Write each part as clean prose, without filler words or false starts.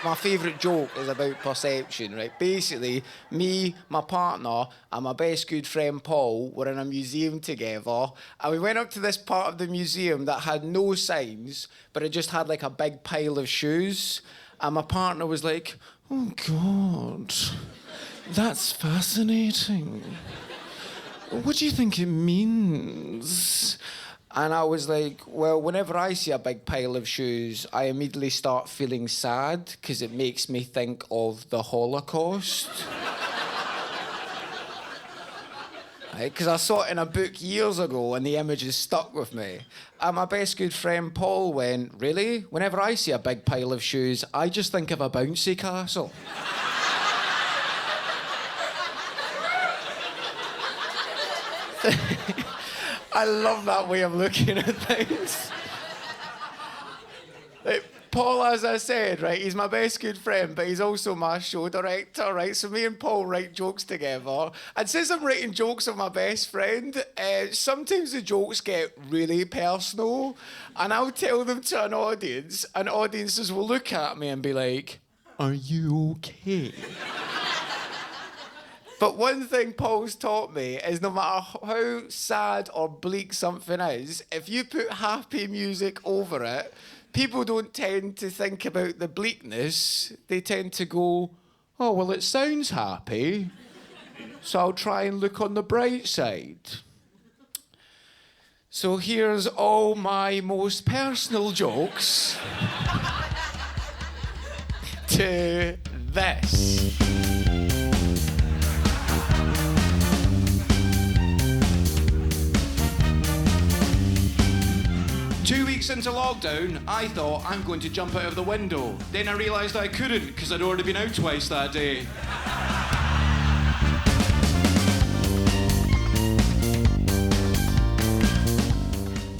My favourite joke is about perception, right? Basically, me, my partner, and my best good friend Paul were in a museum together, and we went up to this part of the museum that had no signs, but it just had like a big pile of shoes. And my partner was like, "Oh God, that's fascinating. What do you think it means?" And I was like, well, whenever I see a big pile of shoes, I immediately start feeling sad because it makes me think of the Holocaust. Because I saw it in a book years ago and the image is stuck with me. And my best good friend Paul went, really? Whenever I see a big pile of shoes, I just think of a bouncy castle. I love that way of looking at things. Like, Paul, as I said, right, he's my best good friend, but he's also my show director, right? So me and Paul write jokes together. And since I'm writing jokes with my best friend, sometimes the jokes get really personal, and I'll tell them to an audience, and audiences will look at me and be like, "Are you okay?" But one thing Paul's taught me is no matter how sad or bleak something is, if you put happy music over it, people don't tend to think about the bleakness. They tend to go, "Oh, well, it sounds happy, so I'll try and look on the bright side." So here's all my most personal jokes to this. 2 weeks into lockdown, I thought I'm going to jump out of the window. Then I realised I couldn't because I'd already been out twice that day.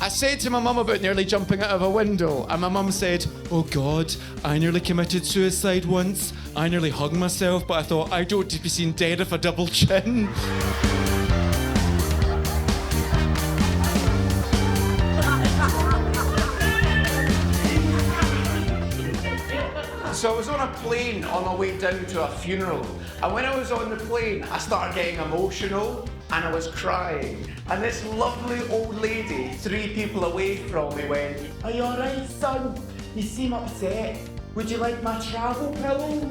I said to my mum about nearly jumping out of a window, and my mum said, "Oh God, I nearly committed suicide once. I nearly hugged myself, but I thought I don't want to be seen dead with a double chin." So I was on a plane on my way down to a funeral, and when I was on the plane, I started getting emotional, and I was crying. And this lovely old lady, 3 people away from me, went, "Are you alright, son? You seem upset. Would you like my travel pillows?"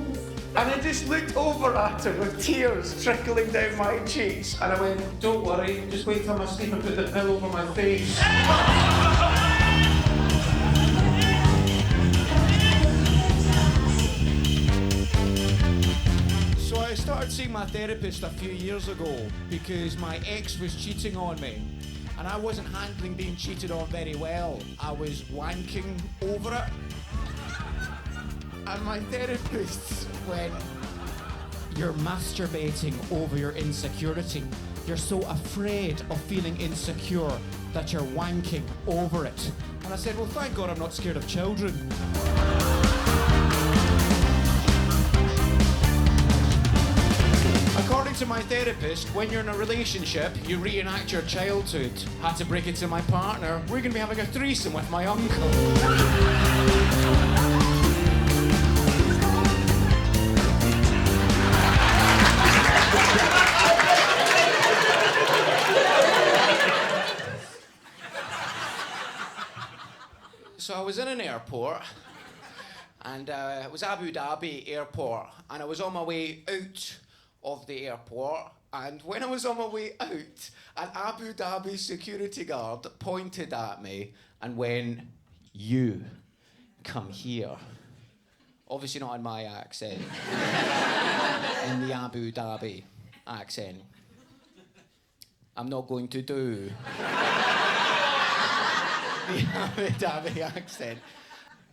And I just looked over at her with tears trickling down my cheeks, and I went, "Don't worry, just wait till I'm asleep and put the pillow over my face." I started seeing my therapist a few years ago because my ex was cheating on me, and I wasn't handling being cheated on very well. I was wanking over it, and my therapist went, "You're masturbating over your insecurity. You're so afraid of feeling insecure that you're wanking over it." And I said, "Well, thank God I'm not scared of children." According to my therapist, when you're in a relationship, you reenact your childhood. Had to break it to my partner. We're going to be having a threesome with my uncle. So I was in an airport, and it was Abu Dhabi airport, and I was on my way out of the airport, and when I was on my way out, an Abu Dhabi security guard pointed at me and went, "You come here." Obviously not in my accent, in the Abu Dhabi accent. I'm not going to do the Abu Dhabi accent.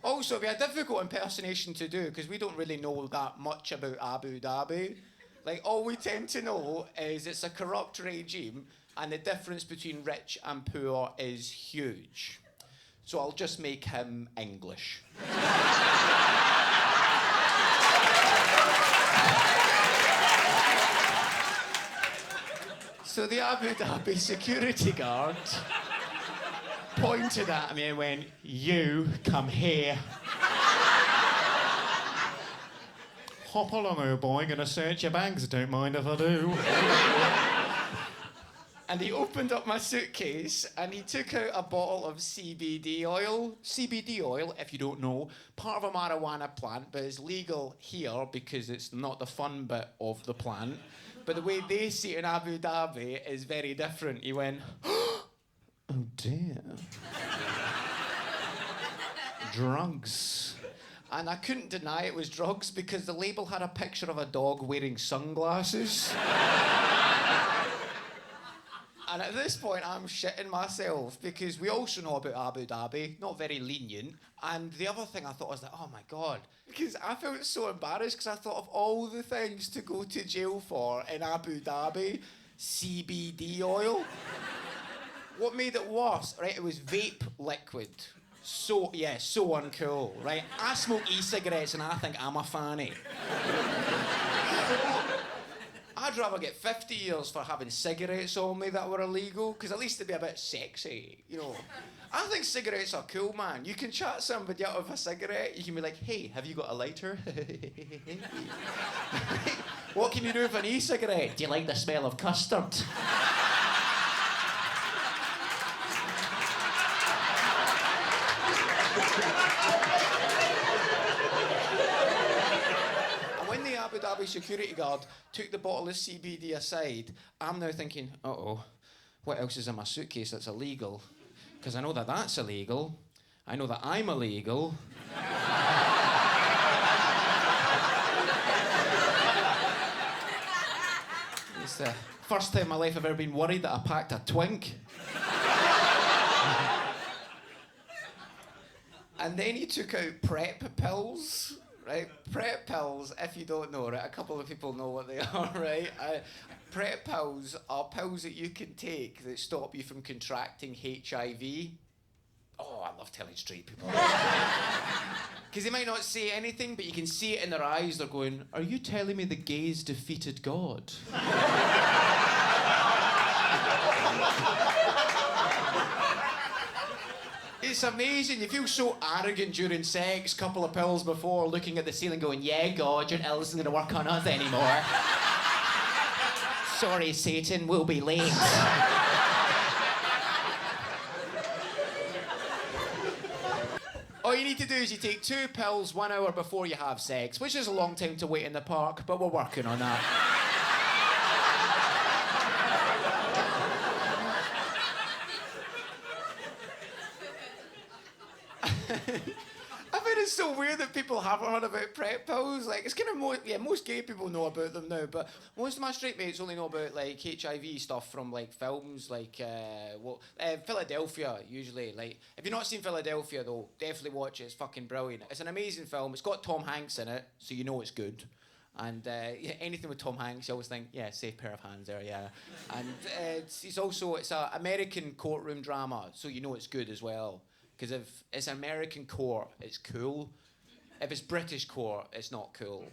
Also, it'd be a difficult impersonation to do because we don't really know that much about Abu Dhabi. Like, all we tend to know is it's a corrupt regime and the difference between rich and poor is huge. So I'll just make him English. So the Abu Dhabi security guard pointed at me and went, "You come here." Hop along, old boy, gonna search your bags, don't mind if I do. And he opened up my suitcase and he took out a bottle of CBD oil. CBD oil, if you don't know, part of a marijuana plant, but it's legal here because it's not the fun bit of the plant. But the way they see it in Abu Dhabi is very different. He went, oh dear. Drugs. And I couldn't deny it was drugs because the label had a picture of a dog wearing sunglasses. And at this point, I'm shitting myself because we also know about Abu Dhabi, not very lenient. And the other thing I thought was like, oh my God, because I felt so embarrassed because I thought of all the things to go to jail for in Abu Dhabi, CBD oil. What made it worse, right? It was vape liquid. So uncool, right? I smoke e-cigarettes and I think I'm a fanny. I'd rather get 50 years for having cigarettes on me that were illegal, because at least it'd be a bit sexy, you know. I think cigarettes are cool, man. You can chat somebody out of a cigarette. You can be like, hey, have you got a lighter? What can you do with an e-cigarette? Do you like the smell of custard? Abu Dhabi security guard took the bottle of CBD aside. I'm now thinking, uh-oh, what else is in my suitcase that's illegal? Because I know that that's illegal. I know that I'm illegal. It's the first time in my life I've ever been worried that I packed a twink. And then he took out PrEP pills. Right, PrEP pills, if you don't know, right, a couple of people know what they are, right? PrEP pills are pills that you can take that stop you from contracting HIV. Oh, I love telling straight people. Because they might not say anything, but you can see it in their eyes. They're going, are you telling me the gays defeated God? It's amazing. You feel so arrogant during sex, couple of pills before, looking at the ceiling going, yeah, God, your ill isn't going to work on us anymore. Sorry, Satan, we'll be late. All you need to do is you take 2 pills 1 hour before you have sex, which is a long time to wait in the park, but we're working on that. I find it so weird that people haven't heard about PrEP pills. Like, it's kind of most gay people know about them now, but most of my straight mates only know about like HIV stuff from like films, like Philadelphia usually. Like, if you've not seen Philadelphia though, definitely watch it. It's fucking brilliant. It's an amazing film. It's got Tom Hanks in it, so you know it's good. And anything with Tom Hanks, you always think, yeah, safe pair of hands there, yeah. And it's an American courtroom drama, so you know it's good as well. Because if it's American court, it's cool. If it's British court, it's not cool.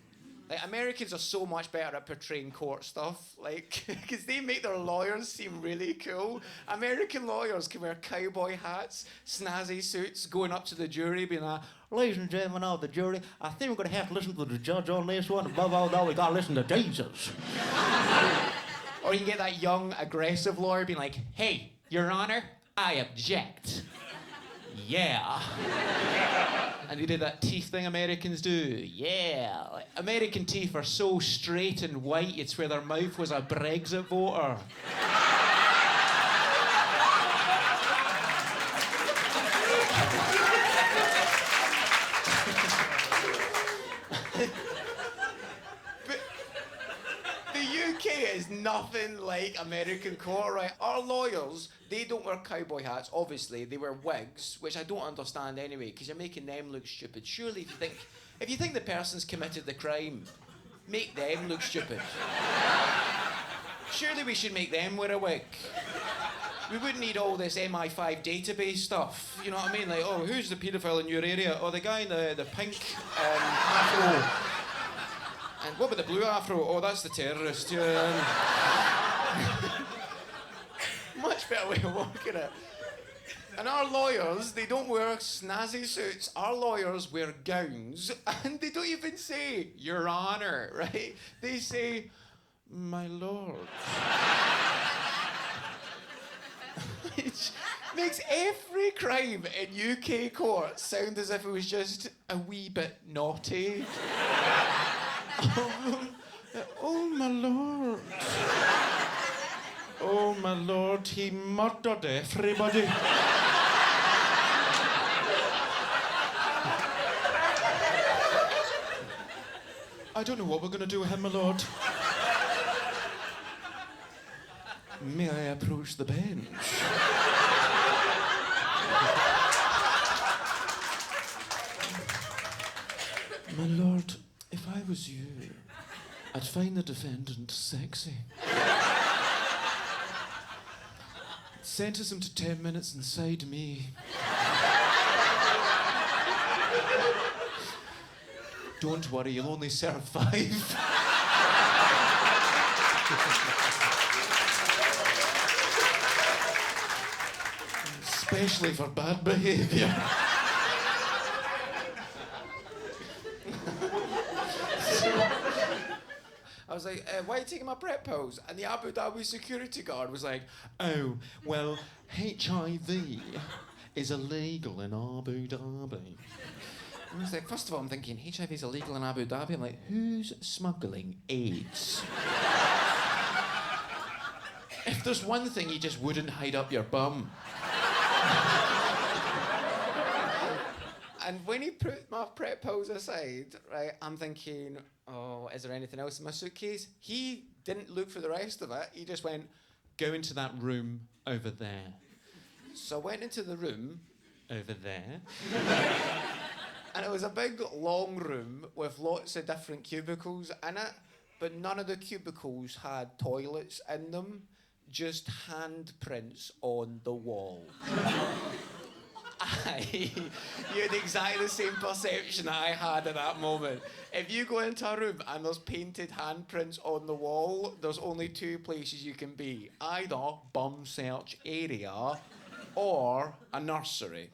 Like, Americans are so much better at portraying court stuff, like, because they make their lawyers seem really cool. American lawyers can wear cowboy hats, snazzy suits, going up to the jury, being like, ladies and gentlemen of the jury, I think we're going to have to listen to the judge on this one. Above all that, we got to listen to Jesus. Or you can get that young, aggressive lawyer being like, hey, Your Honor, I object. Yeah. And he did that teeth thing Americans do. Yeah. Like, American teeth are so straight and white, you'd swear their mouth was a Brexit voter. Is nothing like American court, right? Our lawyers, they don't wear cowboy hats, obviously. They wear wigs, which I don't understand anyway, because you're making them look stupid. Surely if you think the person's committed the crime, make them look stupid. Surely we should make them wear a wig. We wouldn't need all this MI5 database stuff. You know what I mean? Like, oh, who's the paedophile in your area? Oh, the guy in the pink afro. And what about the blue afro? Oh, that's the terrorist. Much better way of working it. And our lawyers, they don't wear snazzy suits. Our lawyers wear gowns, and they don't even say, Your Honour, right? They say, My Lord. Which makes every crime in UK court sound as if it was just a wee bit naughty. Oh, my Lord. Oh, my lord, he murdered everybody. I don't know what we're going to do with him, my lord. May I approach the bench? My lord, if I was you, I'd find the defendant sexy. Sentence him to 10 minutes inside me. Don't worry, you'll only serve 5. Especially for bad behaviour. I was like, why are you taking my prep pose? And the Abu Dhabi security guard was like, Oh, well, HIV is illegal in Abu Dhabi. I was like, first of all, I'm thinking HIV is illegal in Abu Dhabi. I'm like, who's smuggling AIDS? If there's one thing you just wouldn't hide up your bum. And when he put my prep pose aside, right, I'm thinking, oh, is there anything else in my suitcase? He didn't look for the rest of it. He just went, Go into that room over there. so I went into the room, Over there. and it was a big, long room with lots of different cubicles in it, but none of the cubicles had toilets in them, just handprints on the wall. You had exactly the same perception I had at that moment. If you go into a room and there's painted handprints on the wall, there's only 2 places you can be. Either bum search area or a nursery.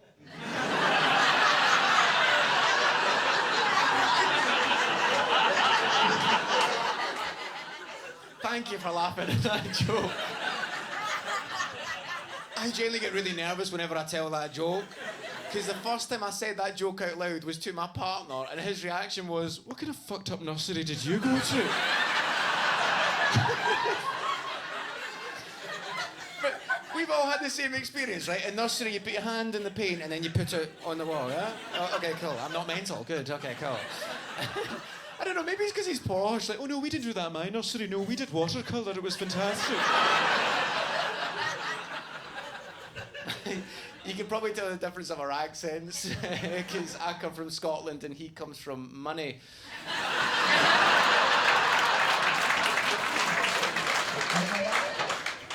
Thank you for laughing at that joke. I generally get really nervous whenever I tell that joke. Because the first time I said that joke out loud was to my partner, and his reaction was, What kind of fucked up nursery did you go to? But we've all had the same experience, right? In nursery, you put your hand in the paint and then you put it on the wall, yeah? Oh, okay, cool. I'm not mental. Good, okay, cool. I don't know, maybe it's because he's posh. Like, oh no, we didn't do that in my nursery. No, we did watercolour. It was fantastic. You can probably tell the difference of our accents, because I come from Scotland and he comes from Money.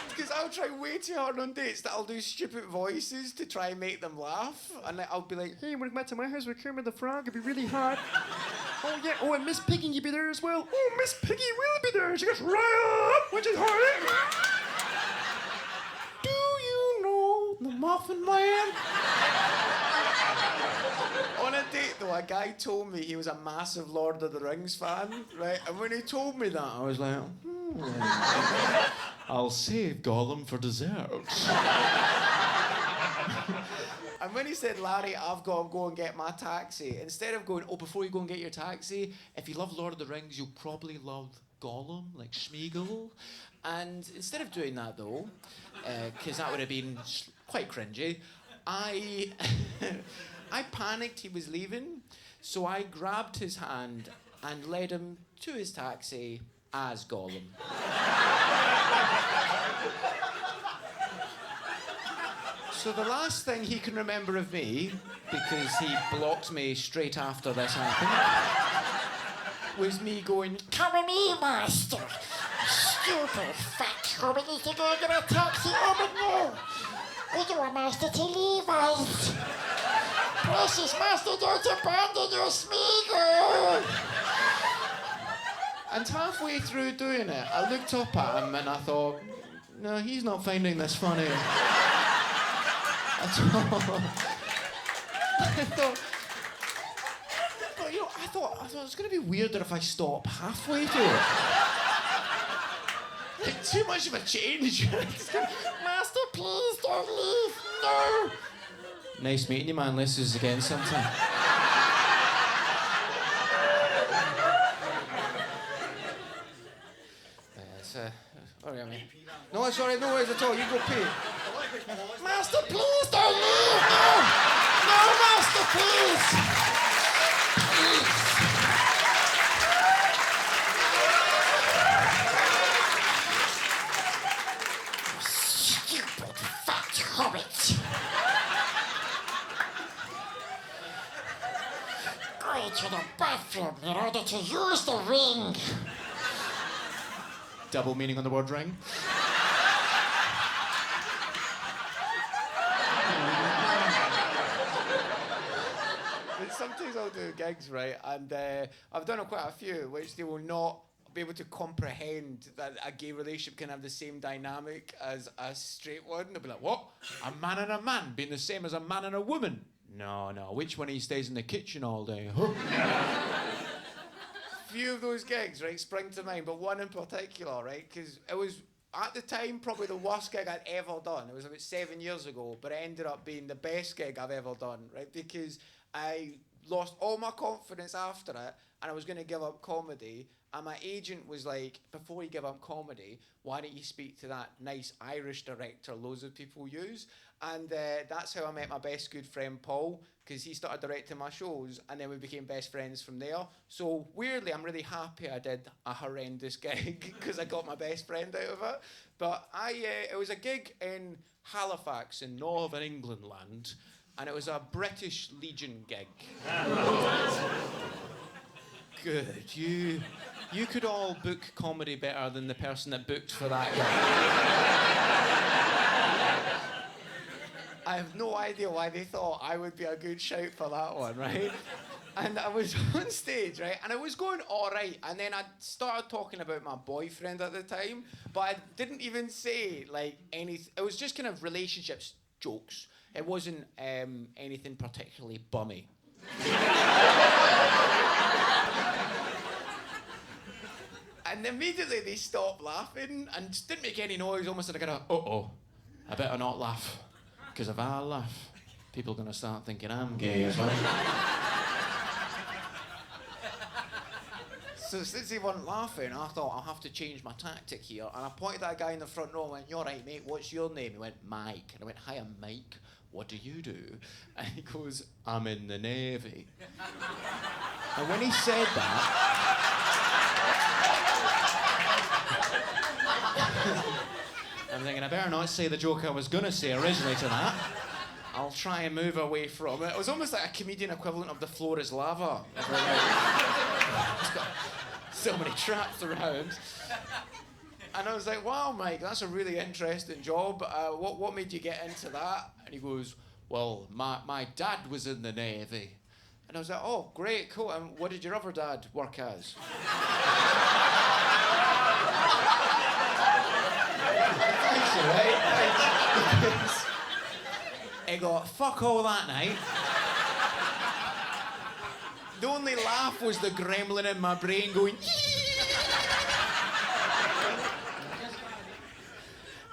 Because I'll try way too hard on dates that I'll do stupid voices to try and make them laugh. And I'll be like, hey, when I met to my house with Kermit the Frog, it'd be really hot. Oh, yeah. Oh, and Miss Piggy, you'd be there as well. Oh, Miss Piggy will be there. She goes right up, which is hard. Do you know the Muffin Man? On a date, though, a guy told me he was a massive Lord of the Rings fan, right? And when he told me that, I was like, I'll save Gollum for dessert. And when he said, Larry, I've got to go and get my taxi, instead of going, oh, before you go and get your taxi, if you love Lord of the Rings, you'll probably love Gollum, like Schmeagol. And instead of doing that, though, because that would have been quite cringy, I panicked he was leaving, so I grabbed his hand and led him to his taxi as Gollum. So the last thing he can remember of me, because he blocked me straight after this happened, was me going, Come with me, master. Stupid fat we need to go get a taxi over now. We don't want master to leave us. Precious master, don't abandon your Smeagol. and halfway through doing it, I looked up at him and I thought, no, he's not finding this funny. I thought it's going to be weirder if I stop halfway through it. Like, too much of a change. Master, please don't leave. No. Nice meeting you, man. Let's do this again sometime. Sorry, I mean. No, it's alright, no worries at all. You go pee. Master, please don't leave. No. No, Master, please. Stupid fat hobbit. Go to the bathroom in order to use the ring. Double meaning on the word ring. But sometimes I'll do gigs, right, and I've done quite a few, which they will not be able to comprehend that a gay relationship can have the same dynamic as a straight one. They'll be like, what? A man and a man being the same as a man and a woman? No, which one of you stays in the kitchen all day? Few of those gigs, right, spring to mind, but one in particular, right, because it was, at the time, probably the worst gig I'd ever done. It was about 7 years ago, but it ended up being the best gig I've ever done, right, because I lost all my confidence after it, and I was going to give up comedy, and my agent was like, before you give up comedy, why don't you speak to that nice Irish director loads of people use? And that's how I met my best good friend Paul, because he started directing my shows, and then we became best friends from there. So weirdly, I'm really happy I did a horrendous gig, because I got my best friend out of it. But it was a gig in Halifax in Northern England land, and it was a British Legion gig. Good. You could all book comedy better than the person that booked for that gig. I have no idea why they thought I would be a good shout for that one, right? And I was on stage, right? And I was going all right. And then I started talking about my boyfriend at the time, but I didn't even say, like, anything. It was just kind of relationships jokes. It wasn't anything particularly bummy. And immediately they stopped laughing and just didn't make any noise, almost like I better not laugh. Because if I laugh, people are going to start thinking I'm gay as well. So since they weren't laughing, I thought I'll have to change my tactic here. And I pointed at that guy in the front row and went, "You're right, mate, what's your name?" He went, "Mike." And I went, "Hi, I'm Mike. What do you do?" And he goes, "I'm in the Navy." And when he said that, I'm thinking, I better not say the joke I was going to say originally to that. I'll try and move away from it. It was almost like a comedian equivalent of The Floor is Lava. It's got so many traps around. And I was like, "Wow, Mike, that's a really interesting job. What made you get into that?" And he goes, "Well, my dad was in the Navy." And I was like, "Oh, great, cool. And what did your other dad work as?" Thanks, right? Thanks. He got fuck all that night. The only laugh was the gremlin in my brain going,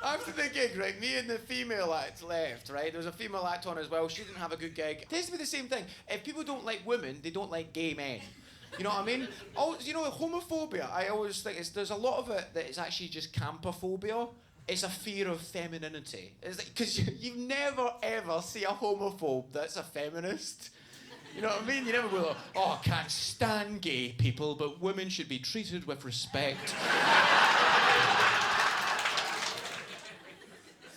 After the gig, right, me and the female act left, right? There was a female act on as well. She didn't have a good gig. It tends to be the same thing. If people don't like women, they don't like gay men. You know what I mean? Homophobia, I always think there's a lot of it that is actually just campophobia. It's a fear of femininity. It's like, because you never ever see a homophobe that's a feminist. You know what I mean? You never go, "Oh, I can't stand gay people, but women should be treated with respect."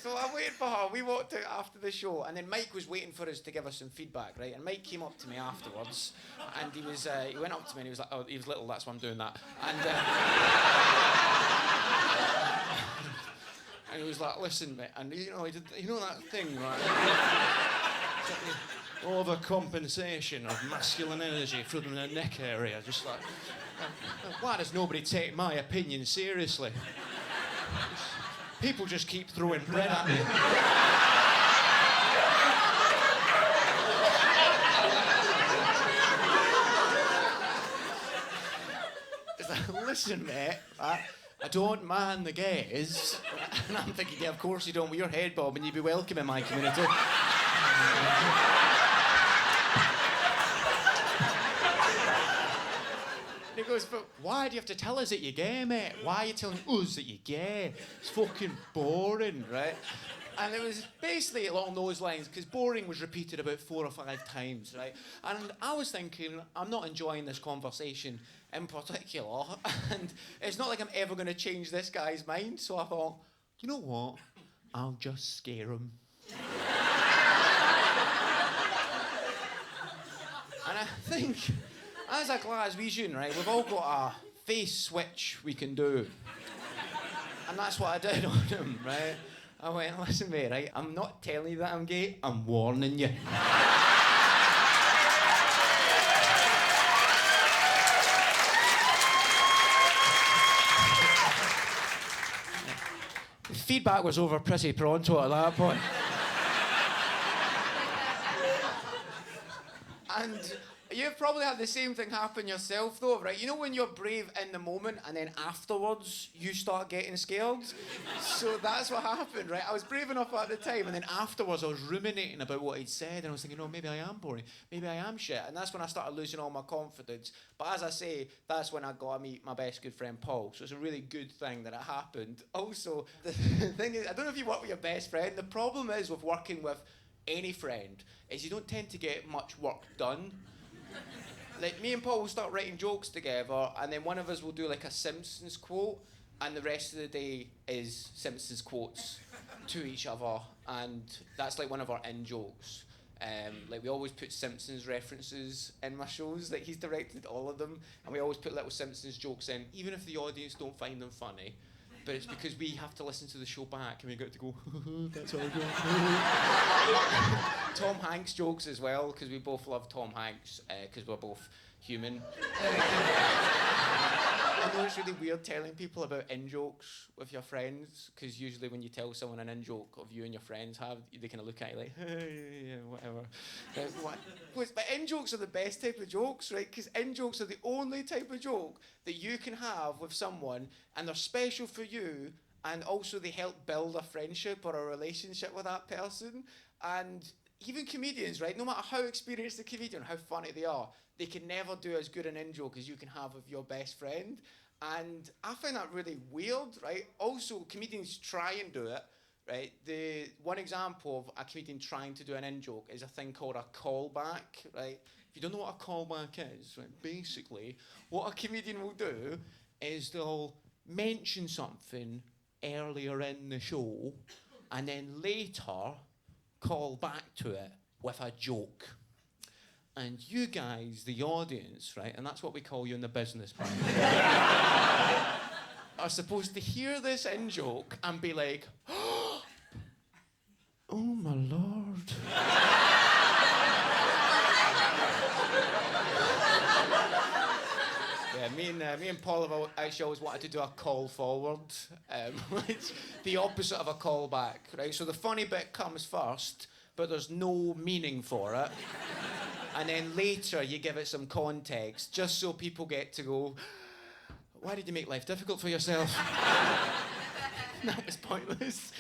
So I waited for her. We walked out after the show, and then Mike was waiting for us to give us some feedback, right? And Mike came up to me afterwards, and he went up to me and he was like, "Oh, he was little, that's why I'm doing that." And he was like, "Listen, mate," and he did, that thing, right? Overcompensation of masculine energy from the neck area, just like, why does nobody take my opinion seriously? People just keep throwing bread at me. listen, mate, I don't mind the gays. And I'm thinking, yeah, of course you don't. With your head bob, and you'd be welcome in my community. And he goes, but why do you have to tell us that you're gay, mate? Why are you telling us that you're gay? It's fucking boring, right? And it was basically along those lines, because boring was repeated about 4 or 5 times, right? And I was thinking, I'm not enjoying this conversation in particular, and it's not like I'm ever going to change this guy's mind, so I thought, you know what? I'll just scare him. And I think, as a Glaswegian, right, we've all got a face switch we can do. And that's what I did on him, right? I went, listen, mate, right, I'm not telling you that I'm gay, I'm warning you. The feedback was over pretty pronto at that point. And you've probably had the same thing happen yourself, though, right? You know when you're brave in the moment and then afterwards you start getting scared? So that's what happened, right? I was brave enough at the time, and then afterwards I was ruminating about what he'd said, and I was thinking, no, maybe I am boring. Maybe I am shit. And that's when I started losing all my confidence. But as I say, that's when I got to meet my best good friend, Paul. So it's a really good thing that it happened. Also, the thing is, I don't know if you work with your best friend. The problem is with working with any friend is you don't tend to get much work done. Like, me and Paul will start writing jokes together, and then one of us will do like a Simpsons quote, and the rest of the day is Simpsons quotes to each other, and that's like one of our in-jokes. Like, we always put Simpsons references in my shows. Like, he's directed all of them, and we always put little Simpsons jokes in, even if the audience don't find them funny. But it's because we have to listen to the show back, and we got to go, that's all good. Tom Hanks jokes as well, because we both love Tom Hanks, because we're both human. I know it's really weird telling people about in-jokes with your friends, because usually when you tell someone an in-joke of you and your friends have, they kind of look at you like, hey, yeah, whatever. But in-jokes are the best type of jokes, right? Because in-jokes are the only type of joke that you can have with someone, and they're special for you, and also they help build a friendship or a relationship with that person. And even comedians, right, no matter how experienced the comedian, how funny they are, they can never do as good an in-joke as you can have with your best friend. And I find that really weird, right? Also, comedians try and do it, right? The one example of a comedian trying to do an in-joke is a thing called a callback, right? If you don't know what a callback is, right, basically, what a comedian will do is they'll mention something earlier in the show and then later call back to it with a joke. And you guys, the audience, right, and that's what we call you in the business, by the way, are supposed to hear this in-joke and be like, oh my lord. Yeah, me and Paul have actually always wanted to do a call forward, which the opposite of a call back, right? So the funny bit comes first, but there's no meaning for it. And then later you give it some context, just so people get to go, why did you make life difficult for yourself? That was pointless.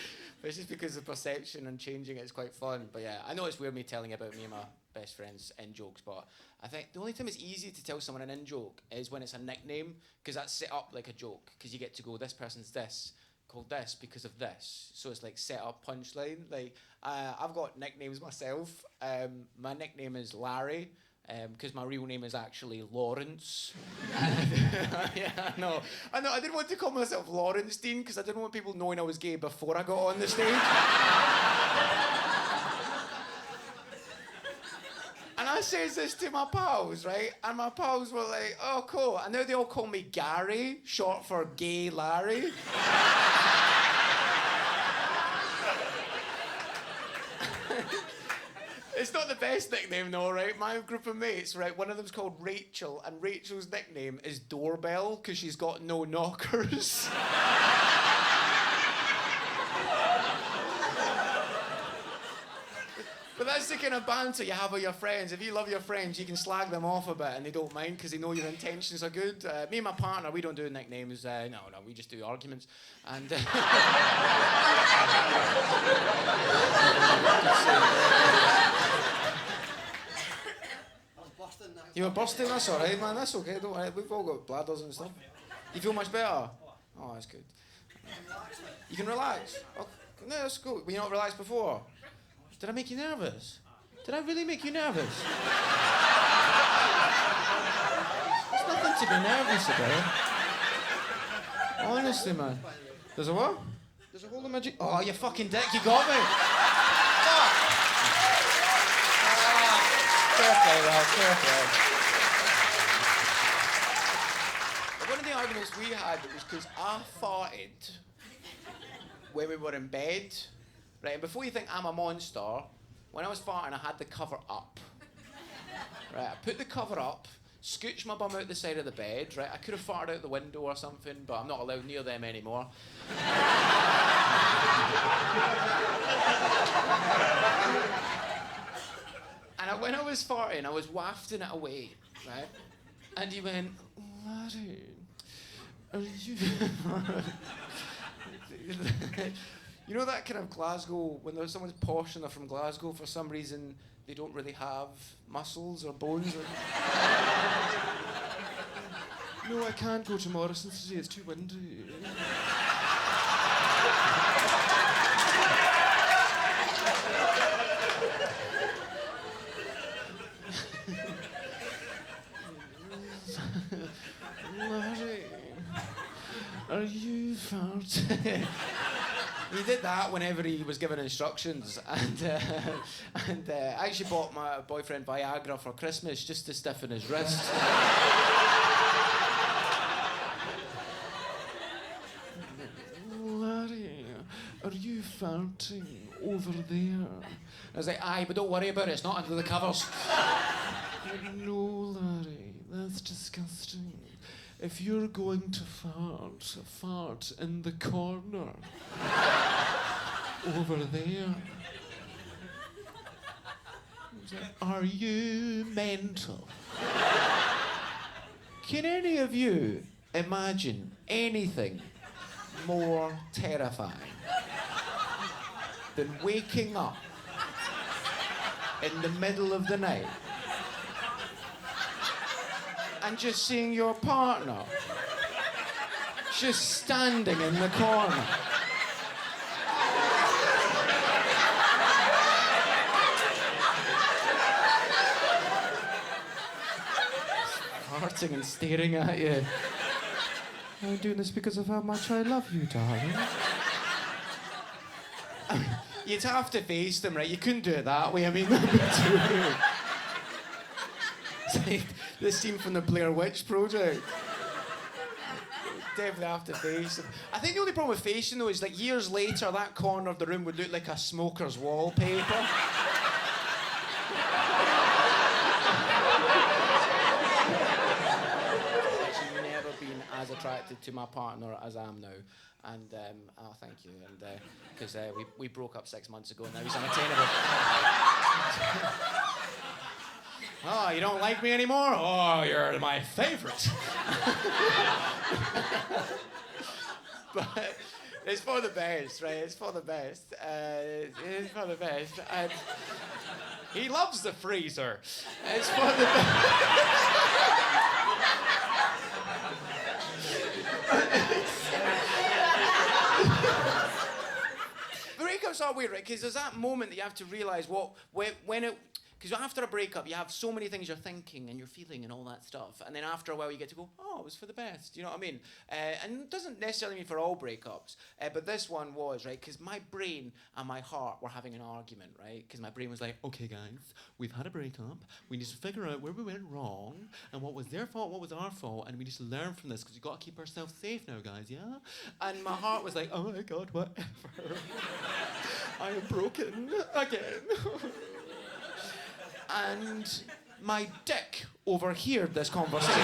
But it's just because of perception and changing it is quite fun. But yeah, I know it's weird me telling about me and my best friends in-jokes, but I think the only time it's easy to tell someone an in-joke is when it's a nickname, because that's set up like a joke, because you get to go, this person's this, called this because of this. So it's like set up punchline. Like, I've got nicknames myself. My nickname is Larry, because my real name is actually Lawrence. Yeah, I know. I didn't want to call myself Lawrence-Dean because I didn't want people knowing I was gay before I got on the stage. And I says this to my pals, right? And my pals were like, oh, cool. And now they all call me Gary, short for Gay Larry. It's not the best nickname, though, right? My group of mates, right, one of them's called Rachel, and Rachel's nickname is Doorbell because she's got no knockers. But that's the kind of banter you have with your friends. If you love your friends, you can slag them off a bit and they don't mind because they know your intentions are good. Me and my partner, we don't do nicknames. No, we just do arguments. And you were bursting? That's all right, man. That's okay. Don't worry. We've all got bladders and stuff. You feel much better? Oh, that's good. You can relax. Oh, no, that's cool. Were you not relaxed before? Did I make you nervous? Did I really make you nervous? There's nothing to be nervous about. Honestly, man. There's a what? There's a hole in my jeans. Oh, you fucking dick, you got me. Fair play, Ralph, fair play. But one of the arguments we had was because I farted when we were in bed. Right, and before you think I'm a monster, when I was farting, I had the cover up. Right, I put the cover up, scooched my bum out the side of the bed, right? I could have farted out the window or something, but I'm not allowed near them anymore. And when I was farting, I was wafting it away, right? And he went, Larry, are you... You know that kind of Glasgow, when there's someone's posh and they're from Glasgow, for some reason they don't really have muscles or bones? Or... No, I can't go to Morrison's today, it's too windy. Larry, are you farting? He did that whenever he was given instructions, and I actually bought my boyfriend Viagra for Christmas just to stiffen his wrist. Larry, are you farting over there? I was like, aye, but don't worry about it, it's not under the covers. No, Larry, that's disgusting. If you're going to fart in the corner. Over there. Are you mental? Can any of you imagine anything more terrifying than waking up in the middle of the night and just seeing your partner just standing in the corner? Farting and staring at you. I'm doing this because of how much I love you, darling. I mean, you'd have to face them, right? You couldn't do it that way. I mean, that'd be too weird. It's like this scene from the Blair Witch Project. Definitely have to face them. I think the only problem with facing, though, is like years later, that corner of the room would look like a smoker's wallpaper. As attracted to my partner as I am now, and oh, thank you, and because we broke up 6 months ago, and now he's unattainable. Oh, you don't like me anymore? Oh, you're my favourite. But it's for the best, right? It's for the best. It's for the best, and he loves the freezer. It's for the best. Breakups are weird, right? Because there's that moment that you have to realise when it... Because after a breakup, you have so many things you're thinking and you're feeling and all that stuff. And then after a while, you get to go, oh, it was for the best. You know what I mean? And it doesn't necessarily mean for all breakups. But this one was, right? Because my brain and my heart were having an argument, right? Because my brain was like, okay, guys, we've had a breakup. We need to figure out where we went wrong and what was their fault, what was our fault. And we need to learn from this because we've got to keep ourselves safe now, guys, yeah? And my heart was like, oh my God, whatever. I am broken again. And my dick overheard this conversation.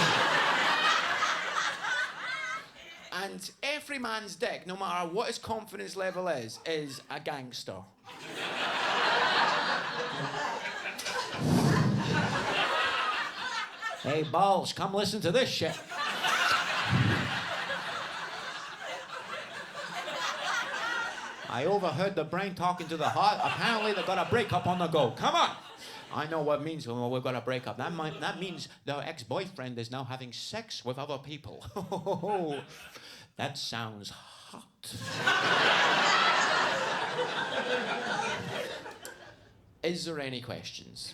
And every man's dick, no matter what his confidence level is a gangster. Hey, balls, come listen to this shit. I overheard the brain talking to the heart. Apparently they got a breakup on the go. Come on! I know what it means when we've got a breakup. That means the ex-boyfriend is now having sex with other people. That sounds hot. Is there any questions?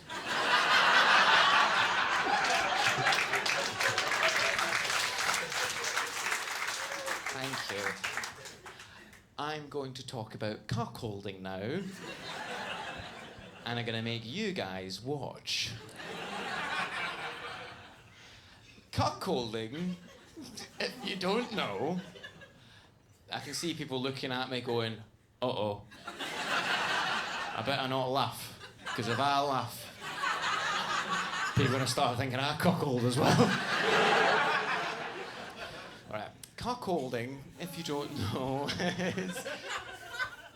Thank you. I'm going to talk about cuckolding now. And I'm going to make you guys watch. Cuckolding, if you don't know, I can see people looking at me going, uh-oh. I better not laugh, because if I laugh, people are going to start thinking I cuckold as well. All right, cuckolding, if you don't know, is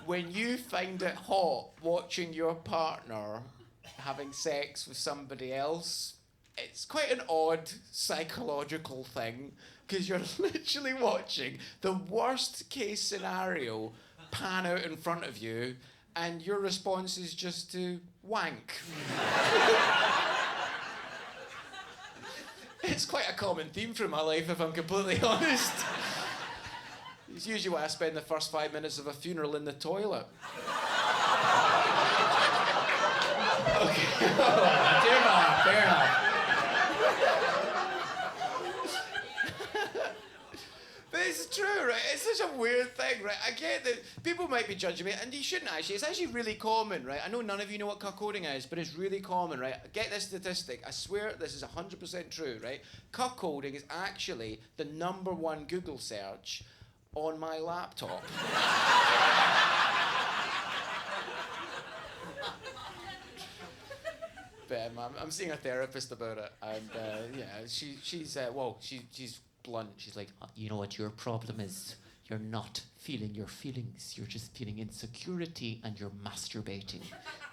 when you find it hot watching your partner having sex with somebody else. It's quite an odd psychological thing, because you're literally watching the worst case scenario pan out in front of you, and your response is just to wank. It's quite a common theme through my life, if I'm completely honest. It's usually why I spend the first 5 minutes of a funeral in the toilet. Okay. Fair enough. But it's true, right? It's such a weird thing, right? I get that people might be judging me, and you shouldn't actually. It's actually really common, right? I know none of you know what cuckolding is, but it's really common, right? Get this statistic. I swear this is 100% true, right? Cuckolding is actually the #1 Google search on my laptop. But I'm seeing a therapist about it, and yeah, she's blunt. She's like, you know what your problem is? You're not feeling your feelings. You're just feeling insecurity, and you're masturbating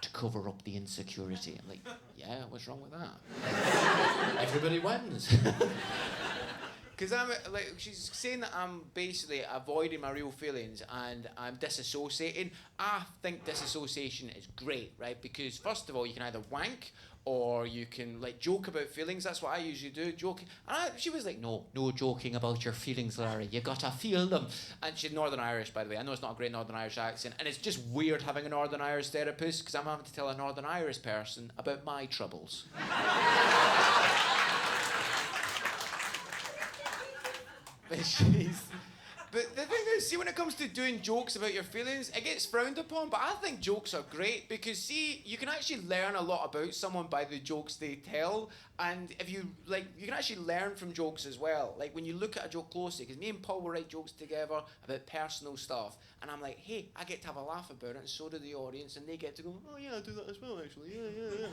to cover up the insecurity. I'm like, yeah, what's wrong with that? Everybody wins. Because she's saying that I'm basically avoiding my real feelings and I'm disassociating. I think disassociation is great, right? Because first of all, you can either wank or you can joke about feelings. That's what I usually do, joking. And she was like, no joking about your feelings, Larry. You gotta feel them. And she's Northern Irish, by the way. I know it's not a great Northern Irish accent. And it's just weird having a Northern Irish therapist, because I'm having to tell a Northern Irish person about my troubles. But the thing is, see, when it comes to doing jokes about your feelings, it gets frowned upon, but I think jokes are great, because, see, you can actually learn a lot about someone by the jokes they tell, and if you can actually learn from jokes as well. Like, when you look at a joke closely, because me and Paul will write jokes together about personal stuff, and I'm like, hey, I get to have a laugh about it, and so do the audience, and they get to go, oh yeah, I do that as well, actually, yeah.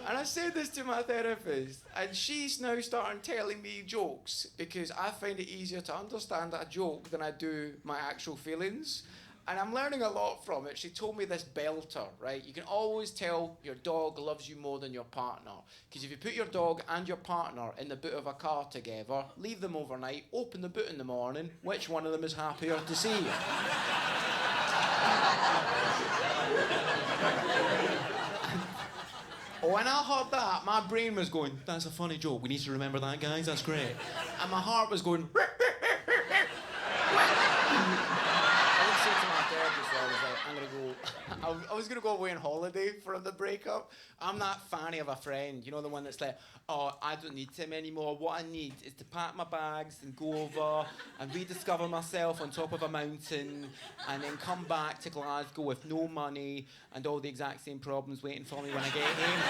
And I said this to my therapist, and she's now starting telling me jokes, because I find it easier to understand a joke than I do my actual feelings. And I'm learning a lot from it. She told me this belter, right? You can always tell your dog loves you more than your partner. Because if you put your dog and your partner in the boot of a car together, leave them overnight, open the boot in the morning, which one of them is happier to see you? When I heard that, my brain was going, that's a funny joke. We need to remember that, guys. That's great. And my heart was going, I was gonna go away on holiday for the breakup. I'm that fanny of a friend, you know, the one that's like, oh, I don't need him anymore. What I need is to pack my bags and go over and rediscover myself on top of a mountain, and then come back to Glasgow with no money and all the exact same problems waiting for me when I get home.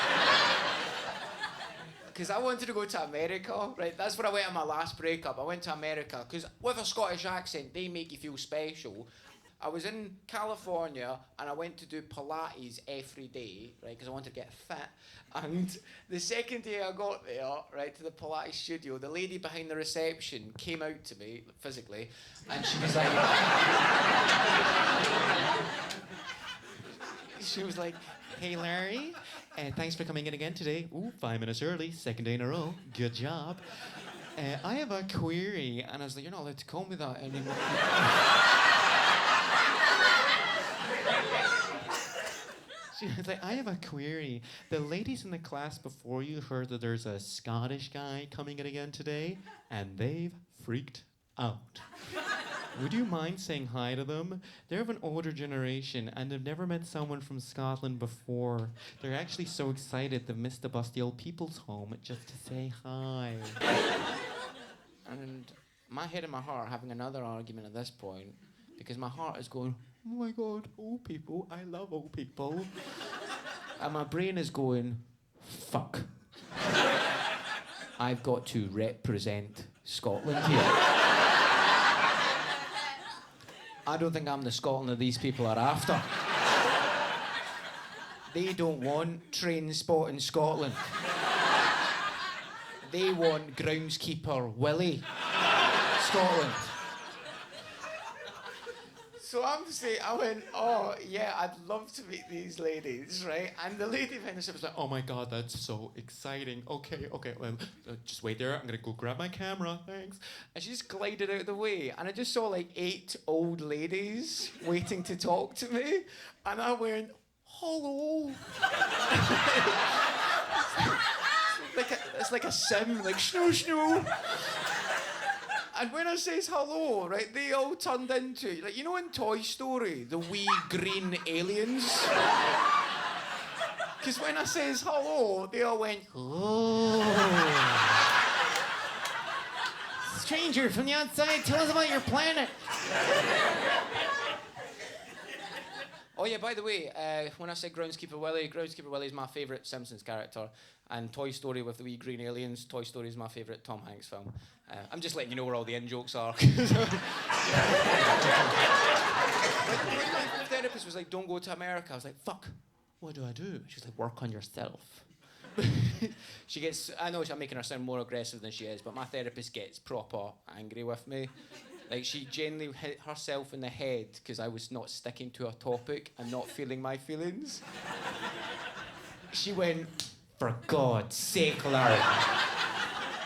Because I wanted to go to America, right? That's where I went on my last breakup. I went to America, because with a Scottish accent, they make you feel special. I was in California, and I went to do Pilates every day, right, because I wanted to get fit. And the second day I got there, right, to the Pilates studio, the lady behind the reception came out to me, physically, and she was like... she was like, Hey, Larry. And thanks for coming in again today. Ooh, 5 minutes early, second day in a row. Good job. I have a query. And I was like, you're not allowed to call me that anymore. She was like, I have a query. The ladies in the class before you heard that there's a Scottish guy coming in again today, and they've freaked out. Would you mind saying hi to them? They're of an older generation, and they've never met someone from Scotland before. They're actually so excited they've missed the bus to the old people's home just to say hi. And my head and my heart are having another argument at this point because my heart is going, oh my God, old people, I love old people. And my brain is going, fuck. I've got to represent Scotland here. I don't think I'm the Scotland that these people are after. They don't want train spot in Scotland. They want groundskeeper Willie Scotland. So I went, oh yeah, I'd love to meet these ladies, right? And the lady behind the ship was like, Oh my God, that's so exciting. Okay, well, just wait there. I'm gonna go grab my camera. Thanks. and she just glided out of the way. And I just saw like 8 old ladies waiting to talk to me. And I went, hello. It's like a sim, like snoo. And when I says hello, right, they all turned into, like, you know in Toy Story, the wee green aliens? Because when I says hello, they all went, oh. Stranger from the outside, tell us about your planet. Oh yeah, by the way, when I said Groundskeeper Willie is my favourite Simpsons character. And Toy Story with the wee green aliens, Toy Story is my favourite Tom Hanks film. I'm just letting you know where all the in-jokes are. My therapist was like, don't go to America. I was like, fuck, what do I do? She's like, work on yourself. She gets, I know I'm making her sound more aggressive than she is, but my therapist gets proper angry with me. Like, she genuinely hit herself in the head because I was not sticking to a topic and not feeling my feelings. She went, for God's sake, Larry,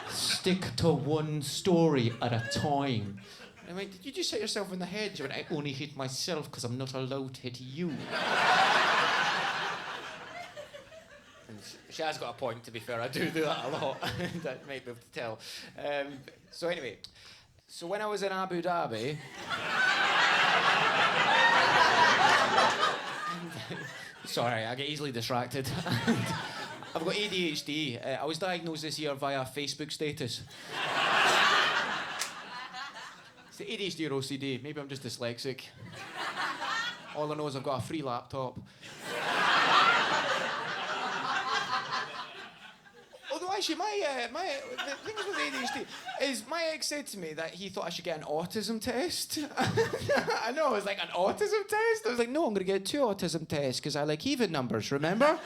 stick to one story at a time. And I went, did you just hit yourself in the head? She went, I only hit myself because I'm not allowed to hit you. And she has got a point, to be fair. I do that a lot. That might be able to tell. So anyway, so when I was in Abu Dhabi... Sorry, I get easily distracted. I've got ADHD. I was diagnosed this year via Facebook status. It's the ADHD or OCD. Maybe I'm just dyslexic. All I know is I've got a free laptop. Although actually, the thing is with ADHD is my ex said to me that he thought I should get an autism test. I know, it was like, an autism test? I was like, no, I'm going to get 2 autism tests because I like even numbers, remember?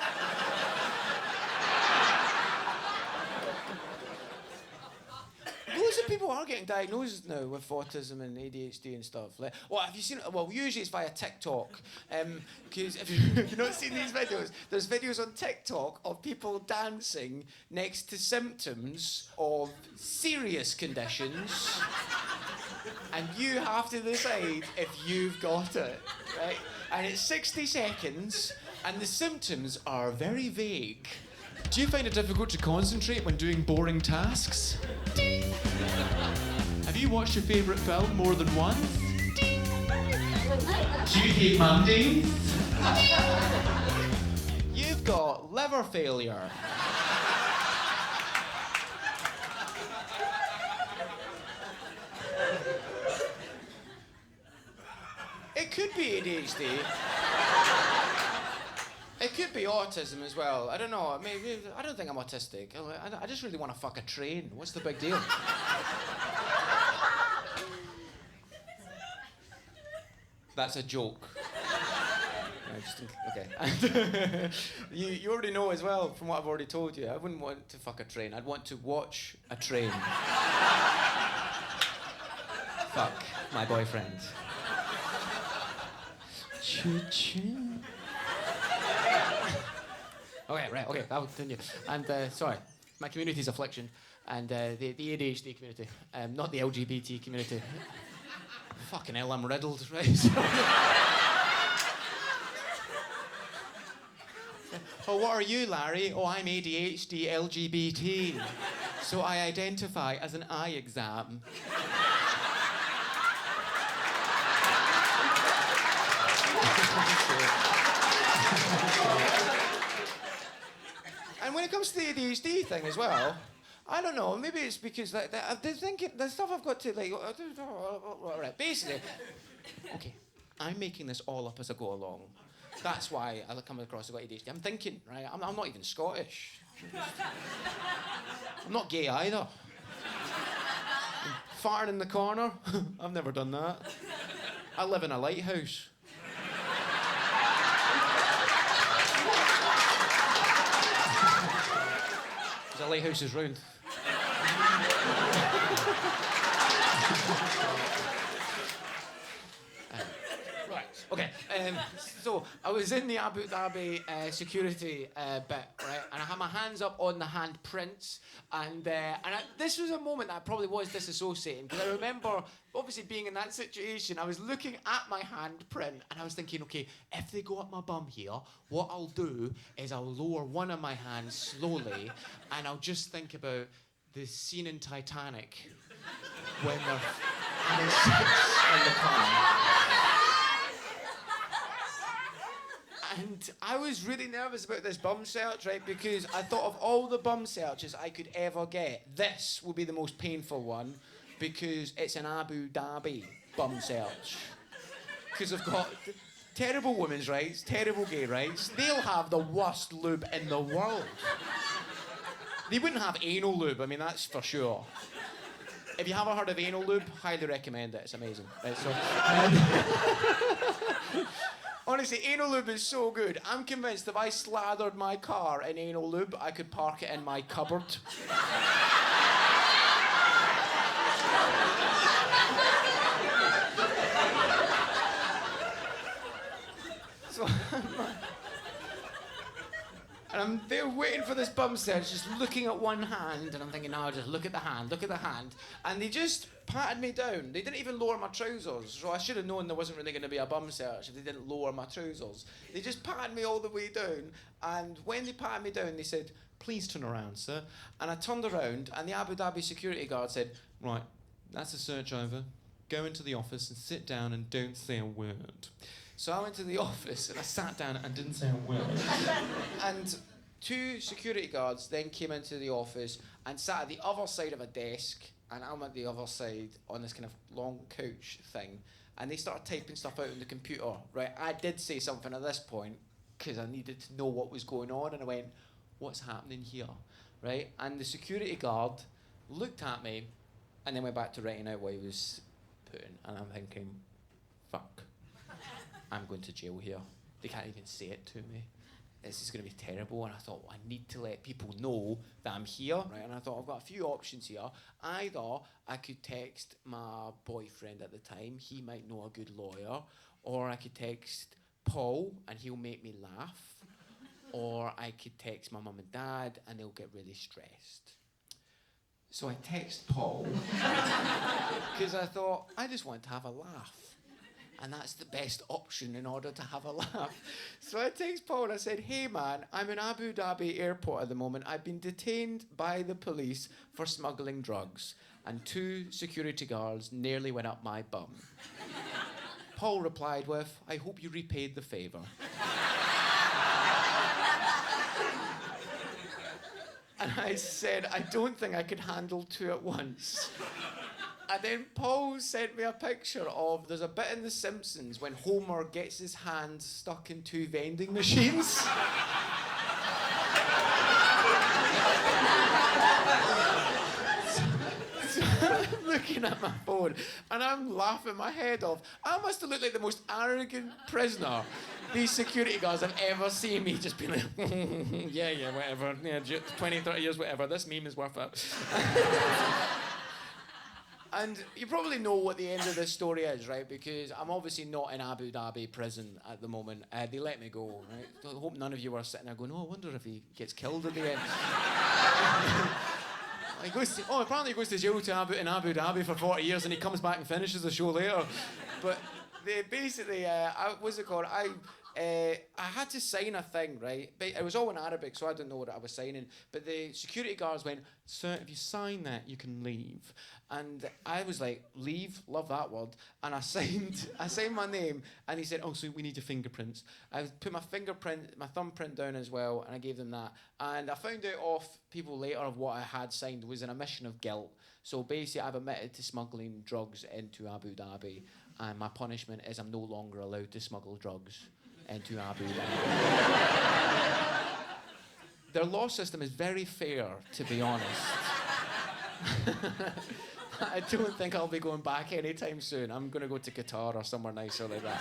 Loads of people are getting diagnosed now with autism and ADHD and stuff. Like, well, have you seen it? Well, usually it's via TikTok. Because if you've not seen these videos, there's videos on TikTok of people dancing next to symptoms of serious conditions. And you have to decide if you've got it, right? And it's 60 seconds, and the symptoms are very vague. Do you find it difficult to concentrate when doing boring tasks? Ding. Have you watched your favourite film more than once? Ding. Do you hate Mondays? You've got liver failure. It could be ADHD. It could be autism as well. I don't know. Maybe I don't think I'm autistic. I just really want to fuck a train. What's the big deal? That's a joke. Okay. You already know as well, from what I've already told you, I wouldn't want to fuck a train. I'd want to watch a train. Fuck my boyfriend. Choo-choo. Okay, right, okay, I'll continue. And, sorry, my community's affliction, and the ADHD community, not the LGBT community. Fucking hell, I'm riddled, right? Oh, what are you, Larry? Oh, I'm ADHD LGBT. So I identify as an eye exam. And when it comes to the ADHD thing as well, I don't know, maybe it's because they're thinking, the stuff I've got to, like, right, basically, okay, I'm making this all up as I go along. That's why I come across I've got ADHD. I'm thinking, right, I'm not even Scottish. I'm not gay either. Farting in the corner, I've never done that. I live in a lighthouse. There's a lighthouse is round. Right, okay. So I was in the Abu Dhabi security bit, right, and I had my hands up on the handprints, and this was a moment that I probably was disassociating, because I remember obviously being in that situation. I was looking at my handprint, and I was thinking, okay, if they go up my bum here, what I'll do is I'll lower one of my hands slowly, and I'll just think about the scene in Titanic when they're in the car. And I was really nervous about this bum search, right? Because I thought of all the bum searches I could ever get, this would be the most painful one, because it's an Abu Dhabi bum search. Because I've got terrible women's rights, terrible gay rights. They'll have the worst lube in the world. They wouldn't have anal lube, I mean, that's for sure. If you haven't heard of anal lube, highly recommend it, it's amazing. Right, so, honestly, anal lube is so good. I'm convinced if I slathered my car in anal lube, I could park it in my cupboard. So, and I'm there waiting for this bum search, just looking at one hand, and I'm thinking, no, just look at the hand, look at the hand. And they just patted me down. They didn't even lower my trousers, so I should have known there wasn't really going to be a bum search if they didn't lower my trousers. They just patted me all the way down, and when they patted me down, they said, please turn around, sir. And I turned around, and the Abu Dhabi security guard said, right, that's a search over. Go into the office and sit down and don't say a word. So I went to the office and I sat down and didn't say a word. And two security guards then came into the office and sat at the other side of a desk, and I'm at the other side on this kind of long couch thing, and they started typing stuff out on the computer, right? I did say something at this point because I needed to know what was going on, and I went, what's happening here, right? And the security guard looked at me and then went back to writing out what he was putting, and I'm thinking, fuck. I'm going to jail here. They can't even say it to me. This is going to be terrible. And I thought, well, I need to let people know that I'm here, right? And I thought, I've got a few options here. Either I could text my boyfriend at the time. He might know a good lawyer. Or I could text Paul, and he'll make me laugh. Or I could text my mum and dad, and they'll get really stressed. So I text Paul, because I thought, I just want to have a laugh. And that's the best option in order to have a laugh. So I text Paul and I said, hey man, I'm in Abu Dhabi airport at the moment. I've been detained by the police for smuggling drugs. And two security guards nearly went up my bum. Paul replied with, I hope you repaid the favour. And I said, I don't think I could handle two at once. And then Paul sent me a picture of, there's a bit in The Simpsons when Homer gets his hands stuck in two vending machines. So I'm looking at my phone and I'm laughing my head off. I must have looked like the most arrogant prisoner these security guards have ever seen me just being like, yeah, whatever, yeah, 20, 30 years, whatever, this meme is worth it. And you probably know what the end of this story is, right? Because I'm obviously not in Abu Dhabi prison at the moment. They let me go, right? I hope none of you are sitting there going, oh, I wonder if he gets killed at the end. Apparently he goes to jail in Abu Dhabi for 40 years and he comes back and finishes the show later. But they basically, what's it called? I had to sign a thing, right? But it was all in Arabic, so I didn't know what I was signing. But the security guards went, sir, if you sign that, you can leave. And I was like, leave? Love that word. And I signed my name, and he said, oh, so we need your fingerprints. I put my thumbprint down as well, and I gave them that. And I found out off people later of what I had signed was an admission of guilt. So basically, I've admitted to smuggling drugs into Abu Dhabi, and my punishment is I'm no longer allowed to smuggle drugs into Abu Dhabi. Their law system is very fair, to be honest. I don't think I'll be going back anytime soon. I'm going to go to Qatar or somewhere nicer like that.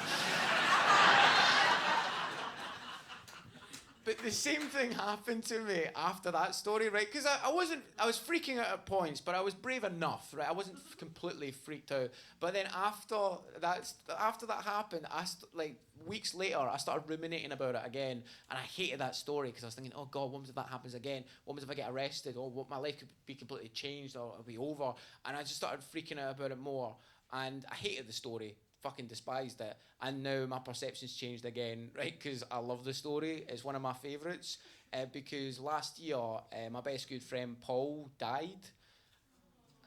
But the same thing happened to me after that story, right? Because I was freaking out at points, but I was brave enough, right? I wasn't completely freaked out. But then after that happened, weeks later, I started ruminating about it again, and I hated that story because I was thinking, oh God, what if that happens again? What if I get arrested? Or what, my life could be completely changed, or it'll be over. And I just started freaking out about it more, and I hated the story. Fucking despised it, and now my perception's changed again, right? Because I love the story. It's one of my favourites. Because last year, my best good friend Paul died,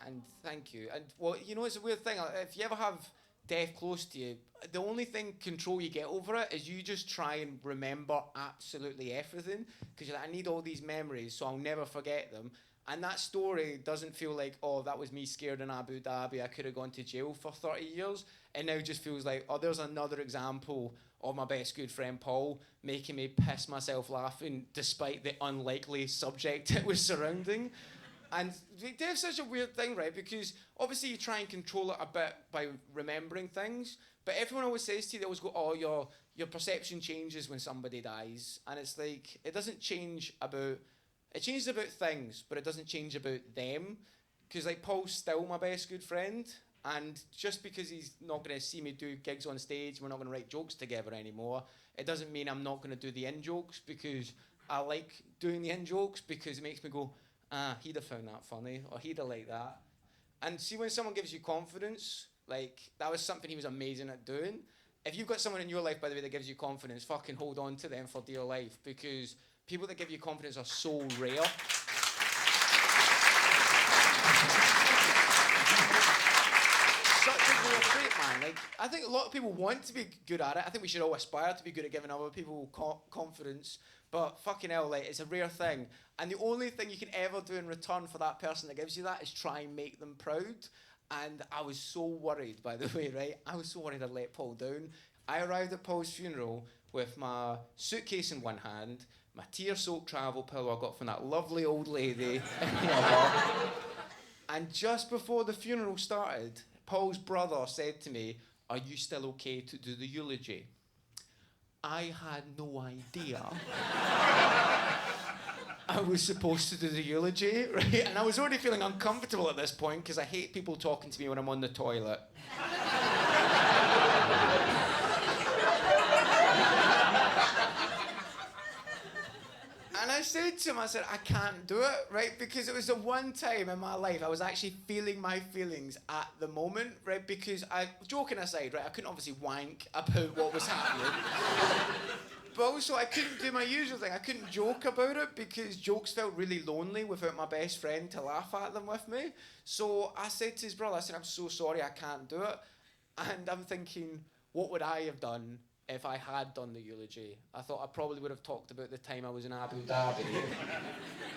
and thank you. And well, you know, it's a weird thing. If you ever have death close to you, the only control you get over it is you just try and remember absolutely everything. Because you're like, I need all these memories, so I'll never forget them. And that story doesn't feel like, oh, that was me scared in Abu Dhabi, I could have gone to jail for 30 years. It now just feels like, oh, there's another example of my best good friend Paul making me piss myself laughing despite the unlikely subject it was surrounding. And death's such a weird thing, right? Because obviously you try and control it a bit by remembering things, but everyone always says to you, they always go, oh, your perception changes when somebody dies. And it's like, it changes about things, but it doesn't change about them. Because like Paul's still my best good friend, and just because he's not going to see me do gigs on stage, we're not going to write jokes together anymore, it doesn't mean I'm not going to do the in-jokes, because I like doing the in-jokes because it makes me go, he'd have found that funny, or he'd have liked that. And see, when someone gives you confidence, like, that was something he was amazing at doing. If you've got someone in your life, by the way, that gives you confidence, fucking hold on to them for dear life, because people that give you confidence are so rare. Such a rare trait, man. Like, I think a lot of people want to be good at it. I think we should all aspire to be good at giving other people confidence. But fucking hell, like, it's a rare thing. And the only thing you can ever do in return for that person that gives you that is try and make them proud. And I was so worried, by the way, right? I was so worried I'd let Paul down. I arrived at Paul's funeral with my suitcase in one hand, my tear-soaked travel pillow I got from that lovely old lady in the other. And just before the funeral started, Paul's brother said to me, are you still okay to do the eulogy? I had no idea I was supposed to do the eulogy, right? And I was already feeling uncomfortable at this point because I hate people talking to me when I'm on the toilet. And I said to him, I said, I can't do it, right? Because it was the one time in my life I was actually feeling my feelings at the moment, right? Because joking aside, right, I couldn't obviously wank about what was happening. But also I couldn't do my usual thing. I couldn't joke about it because jokes felt really lonely without my best friend to laugh at them with me. So I said to his brother, I said, I'm so sorry, I can't do it. And I'm thinking, what would I have done if I had done the eulogy? I thought I probably would have talked about the time I was in Abu Dhabi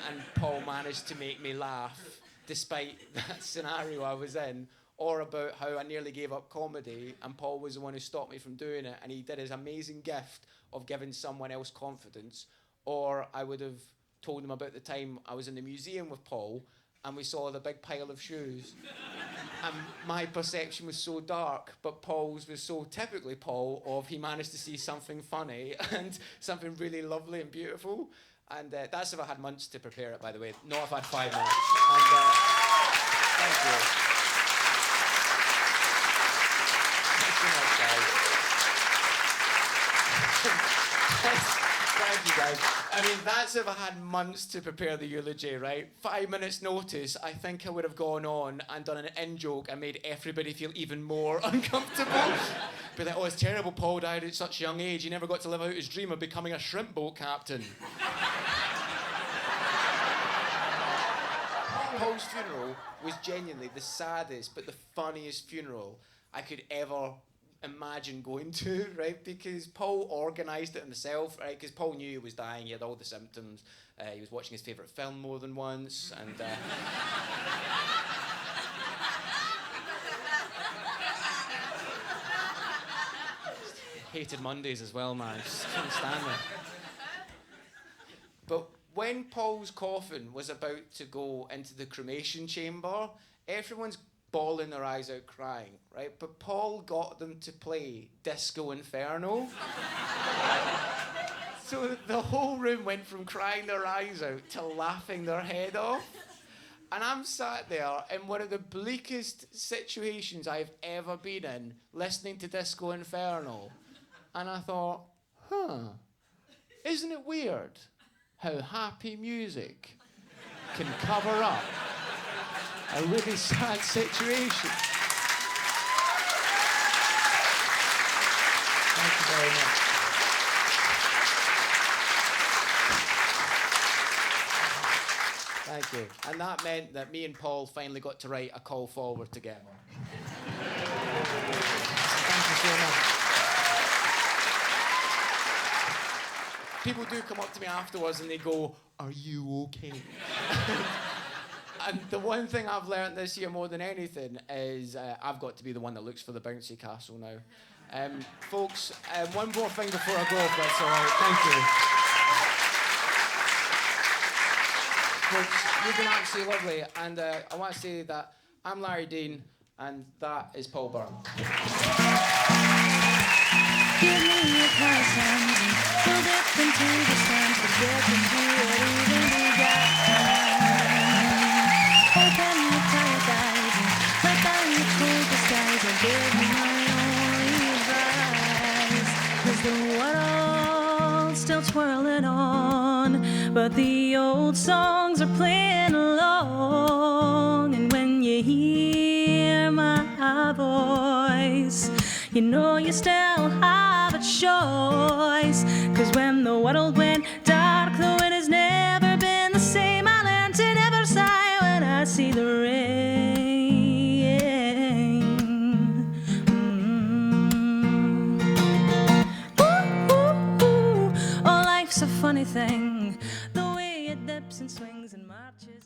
and Paul managed to make me laugh despite that scenario I was in, or about how I nearly gave up comedy and Paul was the one who stopped me from doing it, and he did his amazing gift of giving someone else confidence. Or I would have told him about the time I was in the museum with Paul and we saw the big pile of shoes. And my perception was so dark, but Paul's was so typically Paul, of he managed to see something funny and something really lovely and beautiful. And that's if I had months to prepare it, by the way, not if I had 5 minutes. And thank you. Thank you, guys. I mean, that's if I had months to prepare the eulogy, right? 5 minutes notice, I think I would have gone on and done an in-joke and made everybody feel even more uncomfortable. Be like, oh, it's terrible, Paul died at such a young age. He never got to live out his dream of becoming a shrimp boat captain. Paul's funeral was genuinely the saddest but the funniest funeral I could ever imagine going to, right? Because Paul organised it himself, right? Because Paul knew he was dying, he had all the symptoms. He was watching his favourite film more than once, and hated Mondays as well, man. Just couldn't stand it. But when Paul's coffin was about to go into the cremation chamber, everyone's bawling their eyes out crying, right? But Paul got them to play Disco Inferno. So the whole room went from crying their eyes out to laughing their head off. And I'm sat there in one of the bleakest situations I've ever been in, listening to Disco Inferno. And I thought, isn't it weird how happy music can cover up a really sad situation? Thank you very much. Thank you. And that meant that me and Paul finally got to write A Call Forward together. Thank you so much. People do come up to me afterwards and they go, "Are you okay?" And the one thing I've learned this year more than anything is I've got to be the one that looks for the bouncy castle now. Folks, one more thing before I go, if that's all right. Thank you. Folks, you've been absolutely lovely, and I want to say that I'm Larry Dean, and that is Paul Byrne. Give me your class hands and we'll dip into the sands. Forget to see it even begun. Open your tired eyes and let down your cold disguise and give me my only advice. 'Cause the world's still twirling on, but the old songs are playing along. And when you hear my voice, you know you still have a choice. 'Cause when the world went dark, though it has never been the same, I learned to never sigh when I see the rain. Ooh, ooh, ooh. Oh, life's a funny thing, the way it dips and swings and marches.